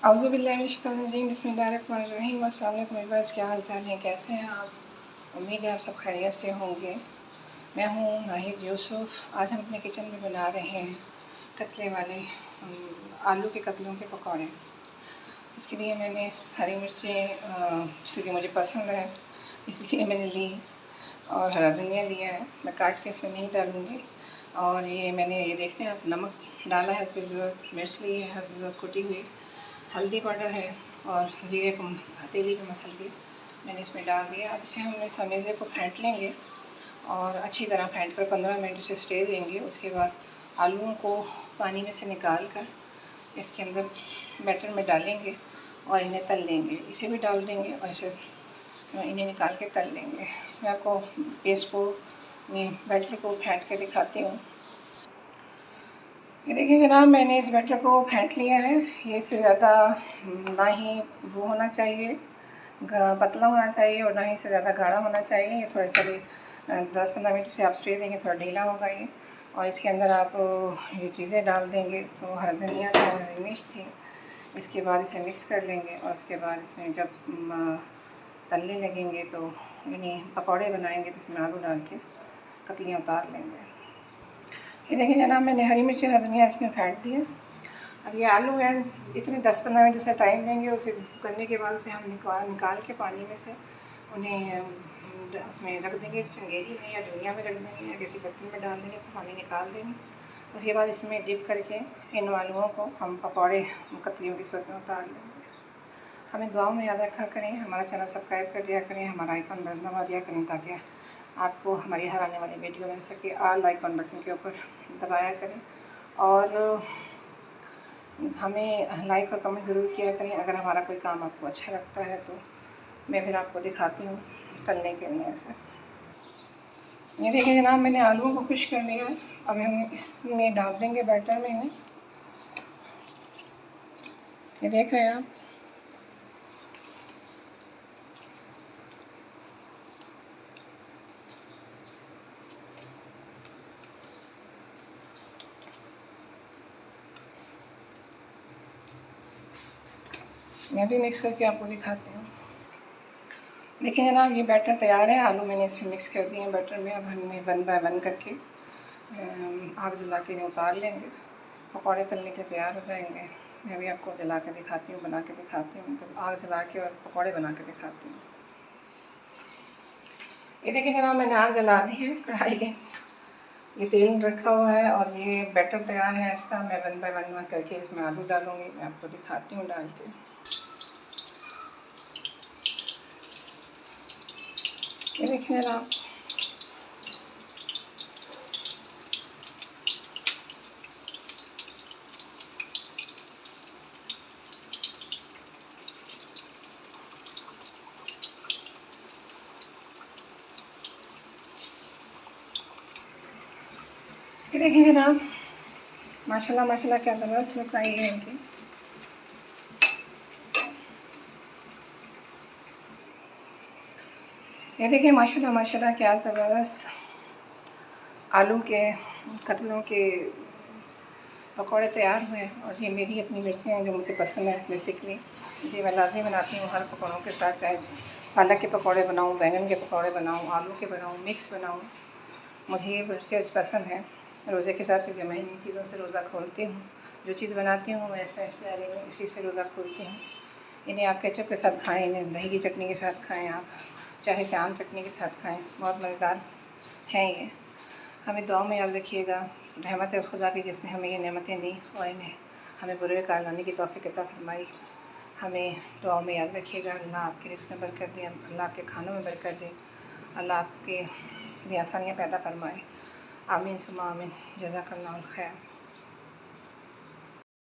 औज़ुबिल्लाहिमिनश्शैतानिर्रजीम बिस्मिल्लाहिर्रहमानिर्रहीम। अस्सलाम वालेकुम व्यूअर्स, क्या हाल चाल है, कैसे हैं आप? उम्मीद है आप सब खैरियत से होंगे। मैं हूँ नाहिद यूसुफ। आज हम अपने किचन में बना रहे हैं कतले वाले आलू के कतलों के पकौड़े। इसके लिए मैंने हरी मिर्चें क्योंकि मुझे पसंद है इसलिए मैंने ली, और हरा धनिया लिया है। मैं काट के इसमें नहीं डालूँगी। और ये मैंने देख रहे हैं आप, नमक डाला है हस्बे ज़रूरत, मिर्च ली है हस्बे ज़रूरत कुटी हुई, हल्दी पाउडर है और ज़ीरे को हथेली पे मसल के मैंने इसमें डाल दिया। अब इसे हम इस अमेज़े को फेंट लेंगे और अच्छी तरह फेंट कर 15 मिनट इसे स्टे देंगे। उसके बाद आलूओं को पानी में से निकाल कर इसके अंदर बैटर में डालेंगे और इन्हें तल लेंगे। इसे भी डाल देंगे और इन्हें निकाल के तल लेंगे। मैं आपको पेस्ट को, बैटर को फेंट के दिखाती हूँ। ये देखिए जनाब, मैंने इस बैटर को फेंट लिया है। ये इससे ज़्यादा ना ही वो होना चाहिए, पतला होना चाहिए, और ना ही इससे ज़्यादा गाढ़ा होना चाहिए। ये थोड़ा सा भी 10-15 मिनट से आप स्टे देंगे, थोड़ा ढीला होगा ये। और इसके अंदर आप ये चीज़ें डाल देंगे, तो हरा धनिया था और हरी मिर्च थी। इसके बाद इसे मिक्स कर लेंगे और उसके बाद इसमें जब तलने लगेंगे तो यानी पकौड़े बनाएंगे तो इसमें आलू डाल के कतलियाँ उतार लेंगे। ये देखिए जनाब, मैंने हरी मिर्ची और धनिया इसमें फेंट दिया। अब ये आलू है, इतने 10-15 मिनट से टाइम लेंगे। उसे करने के बाद उसे हम निकाल के पानी में से उन्हें उसमें रख देंगे, चंगेरी में या दुनिया में रख देंगे या किसी बर्तन में डाल देंगे, इसमें पानी निकाल देंगे। उसके बाद इसमें डिप करके इन आलूओं को हम पकौड़े कतलियों की सूरत में उतार लेंगे। हमें दुआओं में याद रखा करें, हमारा चैनल सब्सक्राइब कर दिया करें, हमारा आइकन बटन दबा दिया करें ताकि आपको हमारी हर आने वाली वीडियो मिल सके। ऑल आइकन बटन के ऊपर दबाया करें और हमें लाइक और कमेंट ज़रूर किया करें। अगर हमारा कोई काम आपको अच्छा लगता है तो मैं फिर आपको दिखाती हूँ तलने के लिए ऐसे। ये देखिए जनाब, मैंने आलूओं को खुश कर लिया। अब हम इसमें डाल देंगे बैटर में इन्हें। ये देख रहे हैं आप, मैं भी मिक्स करके आपको दिखाती हूँ। देखिए जनाब, ये बैटर तैयार है। आलू मैंने इसमें मिक्स कर दिए हैं बैटर में। अब हमने 1 बाय 1 करके आग जला के इन्हें उतार लेंगे। पकौड़े तलने के तैयार हो जाएंगे। मैं भी आपको जला के दिखाती हूँ, बना के दिखाती हूँ। तो आग जला के और पकौड़े बना के दिखाती हूँ। ये देखिए जनाब, मैंने आग जला दी है कढ़ाई के, ये तेल रखा हुआ है और ये बैटर तैयार है इसका। मैं 1 बाय 1 करके इसमें आलू डालूँगी। मैं आपको दिखाती हूँ डाल के। ये देखिए जनाब, ये देखिए जनाब, माशाल्लाह माशाल्लाह क्या ज़बरदस्त लुक आई है इनकी। ये देखिए माशाल्लाह माशाल्लाह क्या ज़बरदस्त आलू के कतलों के पकौड़े तैयार हुए। और ये मेरी अपनी मिर्चें हैं जो मुझे पसंद है बेसिकली। जी मैं लाज़मी बनाती हूँ हर पकौड़ों के साथ, चाहे पालक के पकौड़े बनाऊँ, बैंगन के पकौड़े बनाऊँ, आलू के बनाऊँ, मिक्स बनाऊँ। मुझे ये मिर्चें पसंद हैं रोज़े के साथ, क्योंकि मैं इन चीज़ों से रोज़ा खोलती हूँ। जो चीज़ बनाती हूँ मैं इसमें इसी से रोज़ा खोलती हूँ। इन्हें आप केचप के साथ खाएँ, इन्हें दही की चटनी के साथ खाएँ, आप चाहे से आम चटनी के साथ खाएँ, बहुत मज़ेदार हैं ये। हमें दुआ में याद रखिएगा। रहमत है खुदा की जिसने हमें ये नेमतें दी और इन्हें हमें बुरे कार लाने की तौफ़ीक़ अता फ़रमाई। हमें दुआ में याद रखिएगा। अल्लाह आपके रिज़्क़ में बरकत दे, अल्लाह आपके खानों में बरकत दे, अल्लाह आपके लिए आसानियाँ पैदा फ़रमाए। आमीन सुम्मा आमीन। जज़ाकल्लाहुल खैर।